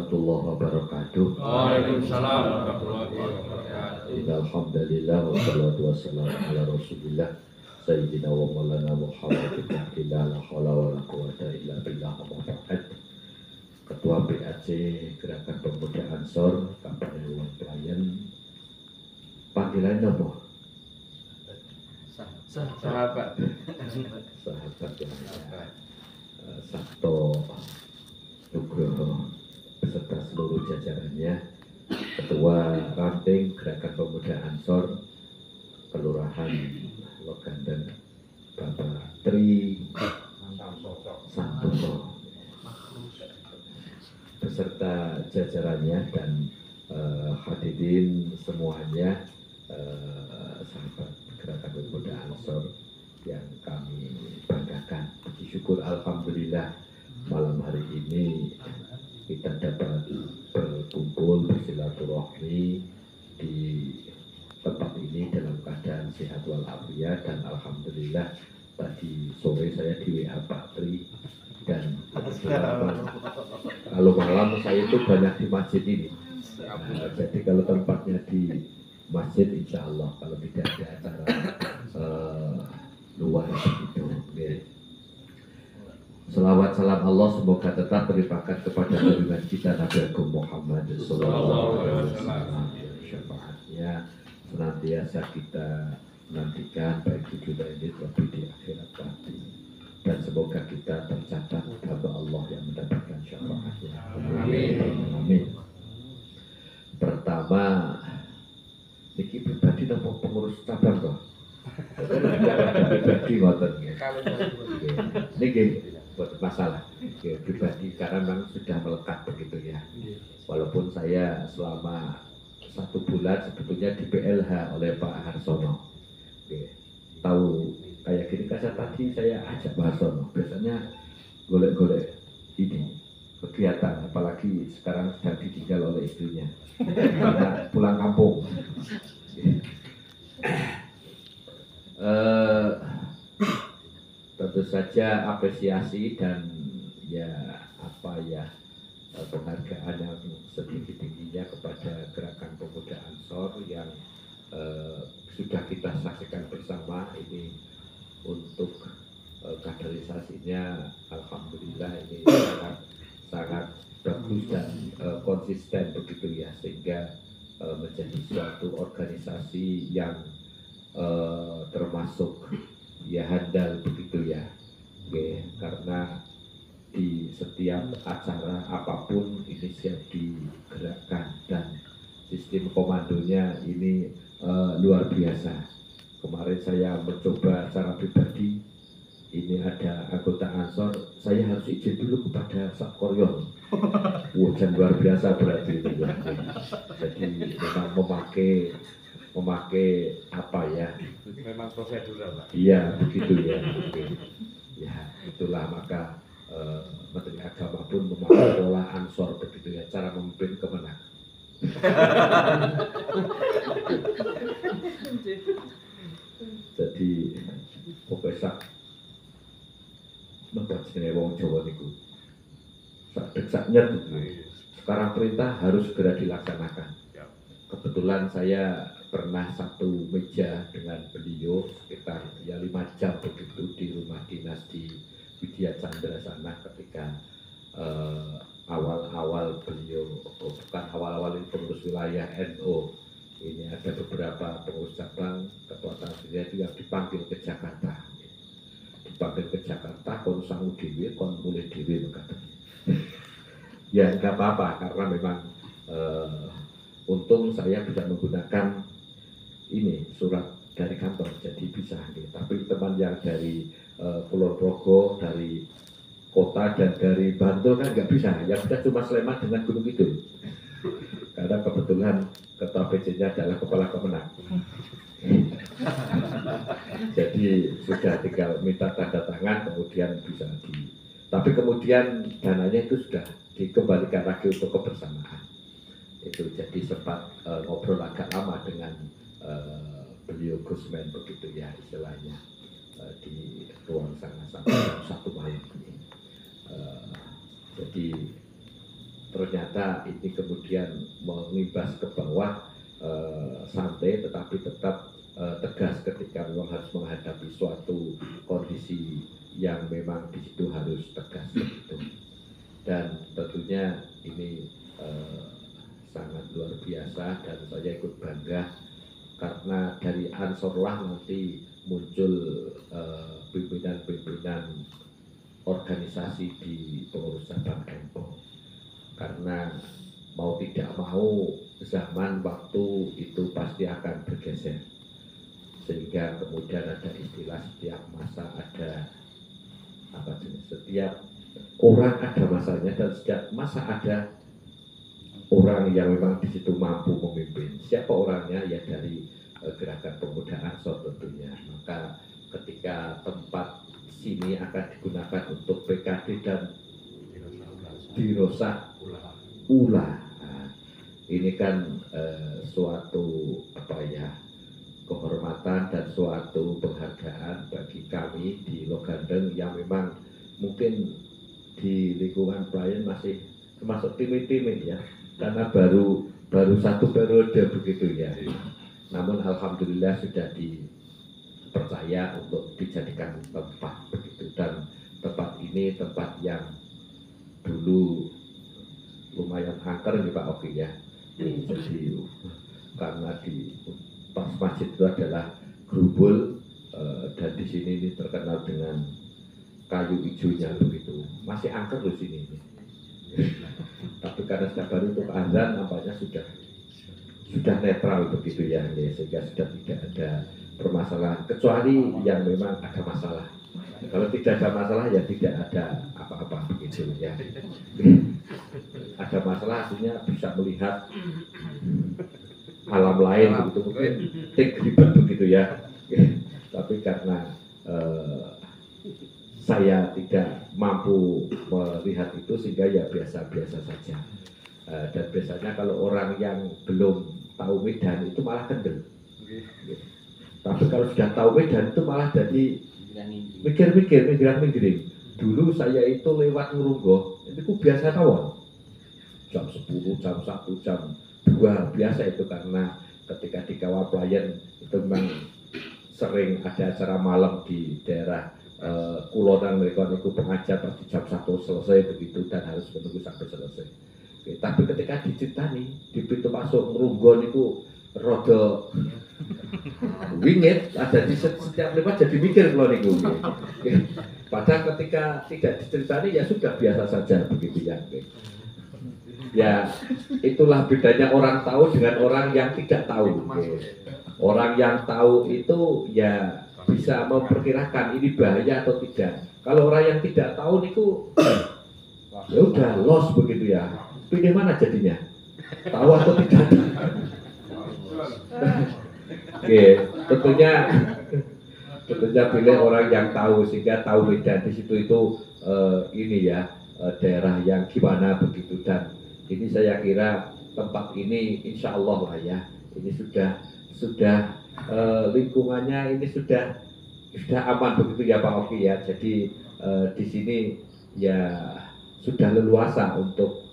warahmatullahi wabarakatuh. Waalaikumsalam warahmatullahi wabarakatuh. Alhamdulillah wassalatu wassalamu ala Rasulillah Sayyidina wa maulana Muhammad la haula wala quwwata illa billah amma ba'd. Ketua PAC Gerakan Pemuda Ansor Kabupaten Dewan Pelayan. Panggilan apa? Sahabat. Sahabat yang Sabto Nugroho beserta seluruh jajarannya, Ketua Ranting Gerakan Pemuda Ansor Kelurahan Loganten, Bapak Tri Santoso beserta jajarannya dan hadirin semuanya, sahabat Gerakan Pemuda Ansor yang kami banggakan. Puji syukur alhamdulillah malam hari ini kita dapat berkumpul bersilaturahmi di tempat ini dalam keadaan sehat walafiat, dan alhamdulillah tadi sore saya di WA Pak Tri, dan kalau malam saya itu banyak di masjid ini. Jadi kalau tempatnya di masjid insya Allah, kalau tidak ada acara luar begitu. Selawat salam Allah semoga tetap terlimpahkan kepada junjungan kita Nabi Agung Muhammad sallallahu alaihi wasallam. Syafaatnya senantiasa kita nantikan baik di dunia ini maupun di akhirat nanti. Dan semoga kita tercatat hamba Allah yang mendapatkan syafaatnya. Amin. Amin. Pertama, niki pribadi nama pengurus cabang kok. Pribadi ngoten nggih. Niki buat masalah pribadi karena memang sudah melekat begitu ya. Walaupun saya selama 1 bulan sebetulnya di PLH oleh Pak Harsono. Tahu kayak gini kasar tadi saya ajak Pak Harsono. Biasanya golek-golek ini kegiatan, apalagi sekarang sedang ditinggal oleh istrinya karena pulang kampung. Tentu saja apresiasi dan ya penghargaan yang setinggi-tingginya kepada Gerakan Pemuda Ansor yang sudah kita saksikan bersama ini. Untuk kaderisasinya alhamdulillah ini sangat bagus dan konsisten begitu ya, sehingga menjadi suatu organisasi yang termasuk ya handal begitu ya. Karena di setiap acara apapun ini siap digerakkan dan sistem komandonya ini luar biasa. Kemarin saya mencoba secara pribadi, ini ada anggota Ansor, saya harus izin dulu kepada Satkoryon. Dan luar biasa berarti itu ya. Jadi memang memakai apa ya? Memang prosedural, Pak. Iya, begitu ya. Ya, itulah maka Menteri Agama pun memakai pola Ansor begitu ya, cara memimpin kemenang. Jadi pokoknya sak nomor jenenge wong Jawa niku sak deksaknya sekarang perintah harus segera dilaksanakan. Kebetulan saya pernah satu meja dengan beliau sekitar ya 5 jam begitu di rumah dinas di Widya Chandra sana ketika awal-awal beliau, bukan awal-awal ini pengurus wilayah NU. Ini ada beberapa pengurus cabang, ketua tansinya itu yang dipanggil ke Jakarta. Dipanggil ke Jakarta, kon sangu dewi, kon mulai dewi katanya. Ya nggak apa-apa, karena memang untung saya bisa menggunakan ini surat dari kantor, jadi bisa. Tapi teman yang dari Kulon Progo, dari kota dan dari Bantul kan nggak bisa, yang bisa cuma Sleman dengan Gunung Kidul. Karena kebetulan ketua PC-nya adalah kepala kemenang. Jadi sudah tinggal minta tanda tangan kemudian bisa tapi kemudian dananya itu sudah dikembalikan lagi untuk kebersamaan. Itu jadi sempat ngobrol agak lama dengan beliau Gusmen begitu ya istilahnya di ruang sana sampai 1 malam ini. Jadi ternyata ini kemudian mengimbas ke bawah, santai tetapi tetap tegas ketika memang harus menghadapi suatu kondisi yang memang di situ harus tegas begitu. Dan tentunya ini sangat luar biasa dan saya ikut bangga karena dari Ansorlah nanti muncul pimpinan-pimpinan organisasi di pengurus cabang Empong, karena mau tidak mau zaman waktu itu pasti akan bergeser, sehingga kemudian ada istilah setiap masa ada apa jenis, setiap orang ada masanya dan setiap masa ada orang yang memang di situ mampu memimpin. Siapa orangnya? Ya dari gerakan pemuda Ansor tentunya. Maka ketika tempat sini akan digunakan untuk PKD dan Dirosa Ula. Nah, ini kan suatu apa ya, kehormatan dan suatu penghargaan bagi kami di Logandeng yang memang mungkin di lingkungan pelayan masih termasuk timid-timid ya, karena baru satu periode begitu ya. Namun alhamdulillah sudah dipercaya untuk dijadikan tempat begitu, dan tempat ini tempat yang dulu lumayan angker nih Pak Oki ya. Jadi karena di pas masjid itu adalah grubul, dan di sini ini terkenal dengan kayu hijaunya begitu, masih angker loh sini ini. Tapi karena sudah baru untuk azan nampaknya sudah netral begitu ya, sehingga sudah tidak ada permasalahan, kecuali yang memang ada masalah. Kalau tidak ada masalah ya tidak ada apa-apa begitu ya. Ada masalah artinya bisa melihat alam lain begitu, mungkin ribet begitu ya. Tapi karena saya tidak mampu melihat itu sehingga ya biasa-biasa saja. Dan biasanya kalau orang yang belum tahu Medan itu malah kendel. Tapi kalau sudah tahu Medan itu malah jadi mikir-mikirin. Dulu saya itu lewat Ngrunggoh, itu biasa tawon. Jam 10, jam 1, jam 2 biasa itu, karena ketika di Kawah Pelayan itu memang sering ada acara malam di daerah Kulonan, mereka itu pengajar pasti jam 1 selesai begitu dan harus menunggu sampai selesai. Oke, tapi ketika diceritani di pintu masuk Ngrunggoh itu rodo wingit, ada di setiap lewat jadi mikir kalau niku. Padahal ketika tidak diceritani ya sudah biasa saja begitu ya. Ya itulah bedanya orang tahu dengan orang yang tidak tahu. Orang yang tahu itu ya bisa memperkirakan ini bahaya atau tidak. Kalau orang yang tidak tahu niku ya udah lost begitu ya. Pilih mana jadinya? Tahu atau tidak? Oke, tentunya pilih orang yang tahu, sehingga tahu Medan di situ itu ini ya, daerah yang gimana begitu. Dan ini saya kira tempat ini insya Allah lah ya, ini sudah lingkungannya ini sudah aman begitu ya Pak Oki ya. Jadi di sini ya sudah leluasa untuk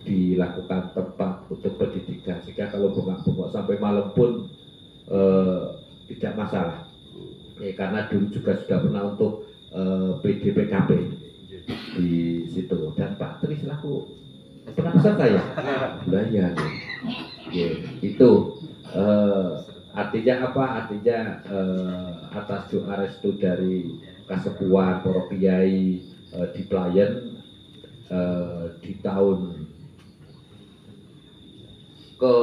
dilakukan tempat untuk pendidikan, sehingga kalau bengak-bengok sampai malam pun tidak masalah. Karena dulu juga sudah pernah untuk PDPKP di situ, dan Pak Tri selaku pernah peserta ya? Ya, itu artinya apa? Artinya atas doa restu dari kasepuhan, para kiai di Pelayan di tahun ke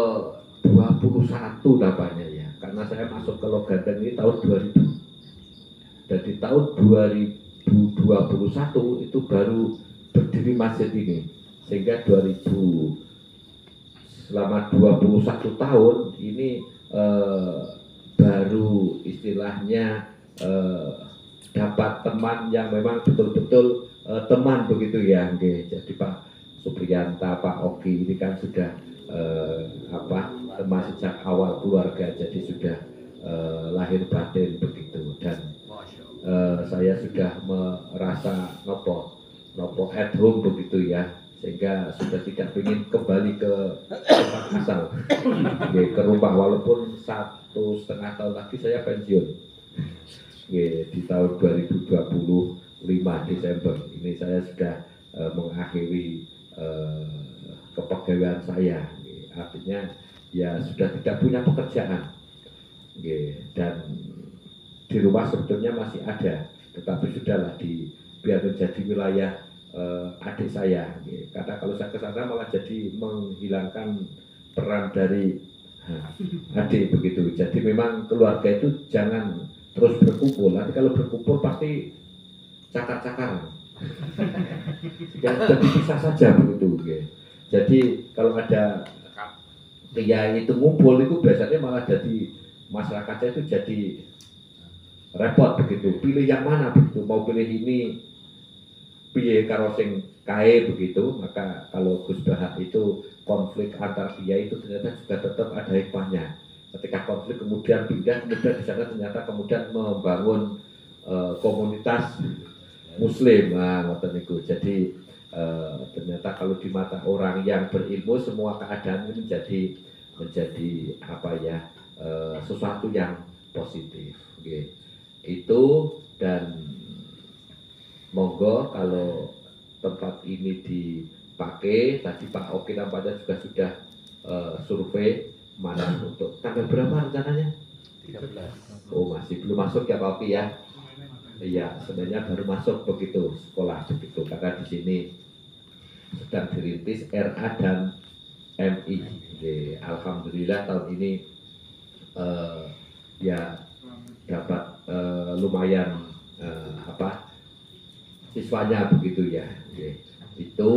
21 namanya ya, karena saya masuk ke Logandeng ini tahun 2000, dan di tahun 2021 itu baru berdiri masjid ini, sehingga selama 21 tahun ini baru istilahnya dapat teman yang memang betul-betul teman begitu ya. Jadi Pak Supriyanta, Pak Oki ini kan sudah teman sejak awal keluarga, jadi sudah lahir batin begitu. Dan saya sudah merasa nopo at home begitu ya, sehingga sudah tidak ingin kembali ke tempat asal, ke rumah, walaupun 1,5 tahun lagi saya pensiun. Di tahun 2025 Desember ini saya sudah mengakhiri kepegawaian saya, artinya ya sudah tidak punya pekerjaan, dan di rumah sebetulnya masih ada, tetapi sudahlah biar menjadi wilayah adik saya, karena kalau saya ke sana malah jadi menghilangkan peran dari adik begitu. Jadi memang keluarga itu jangan terus berkumpul, nanti kalau berkumpul pasti cakar-cakaran. Jadi bisa saja begitu. Jadi kalau ada kiai itu ngumpul itu biasanya malah jadi masyarakatnya itu jadi repot begitu. Pilih yang mana begitu, mau pilih ini piye karo sing kae begitu. Maka kalau Gus Bahak itu konflik antar kiai itu ternyata juga tetap ada hikmahnya. Ketika konflik kemudian pindah, kemudian di sana ternyata kemudian membangun komunitas Muslim, jadi ternyata kalau di mata orang yang berilmu semua keadaan ini menjadi apa ya, sesuatu yang positif. Itu, dan monggo kalau tempat ini dipakai, tadi Pak Oki nampaknya juga sudah survei mana untuk tanggal berapa rencananya? 13. Oh, masih belum masuk ya Pak Oki ya? Iya, sebenarnya baru masuk begitu sekolah begitu, karena di sini sedang dirintis RA dan MI. Alhamdulillah tahun ini ya dapat lumayan siswanya begitu ya. Itu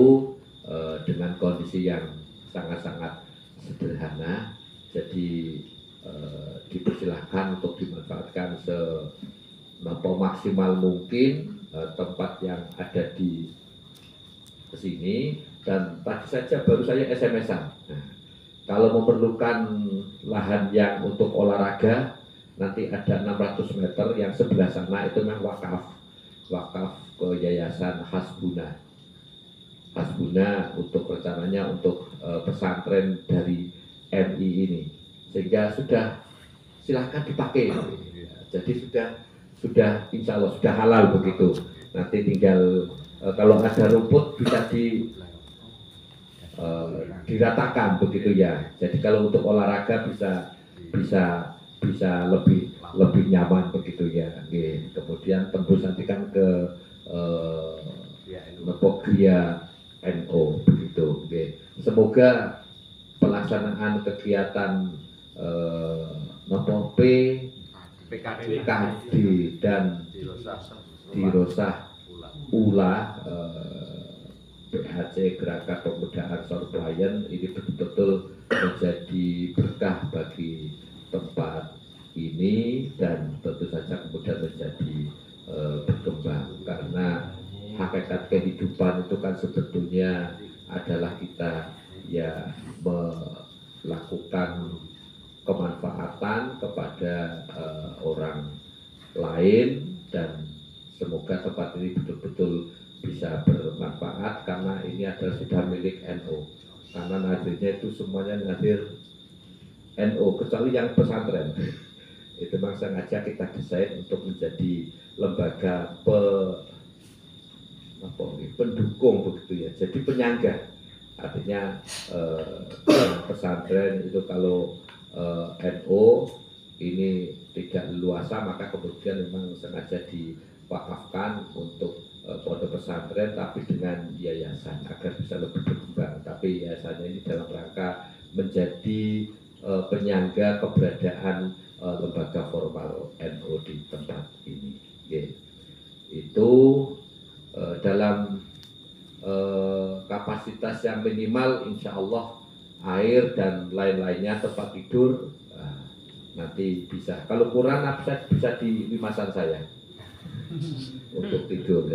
dengan kondisi yang sangat-sangat sederhana, jadi dipersilahkan untuk dimanfaatkan maksimal mungkin tempat yang ada di sini. Dan tadi saja baru saya SMS-an. Nah, kalau memerlukan lahan yang untuk olahraga, nanti ada 600 meter yang sebelah sana itu memang wakaf ke Yayasan Hasbuna untuk rencananya untuk pesantren dari MI ini, sehingga sudah silahkan dipakai. Jadi sudah insya Allah sudah halal begitu. Nanti tinggal kalau ada rumput bisa diratakan begitu ya. Jadi kalau untuk olahraga bisa lebih nyaman begitu ya. Kemudian tembus nanti kan ke Nepogria NO begitu. Semoga pelaksanaan kegiatan PKD dan di Rosah Ula PHC Gerakan Pemuda Ansor Pelayan ini betul-betul menjadi berkah bagi tempat ini, dan tentu saja kemudian menjadi berkembang, karena hakikat kehidupan itu kan sebetulnya adalah kita ya melakukan kemanfaatan kepada orang lain, dan semoga tempat ini betul-betul bisa bermanfaat, karena ini adalah sudah milik NU, karena nadirnya itu semuanya nadir NU kecuali yang pesantren. Itu memang sengaja kita desain untuk menjadi lembaga pendukung begitu ya, jadi penyangga. Artinya pesantren itu kalau NU ini tidak leluasa, maka kemudian memang sengaja diwakafkan untuk pondok pesantren tapi dengan yayasan agar bisa lebih berkembang. Tapi yayasannya ini dalam rangka menjadi penyangga keberadaan lembaga formal NU di tempat ini. Itu dalam kapasitas yang minimal, insya Allah air dan lain-lainnya, tempat tidur nanti bisa. Kalau kurang bisa di limasan saya untuk tidur.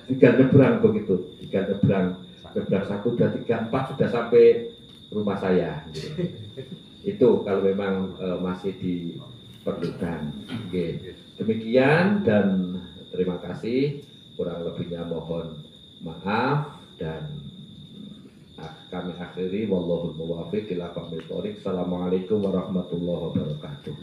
Tiga nyebrang begitu, tiga nyebrang 1, 2, 3, 4 sudah sampai rumah saya. Itu kalau memang masih diperlukan. Demikian dan terima kasih. Kurang lebihnya mohon maaf, dan kami akhiri, wallahul muwaffiq ila aqwamit thoriq. Assalamualaikum warahmatullahi wabarakatuh.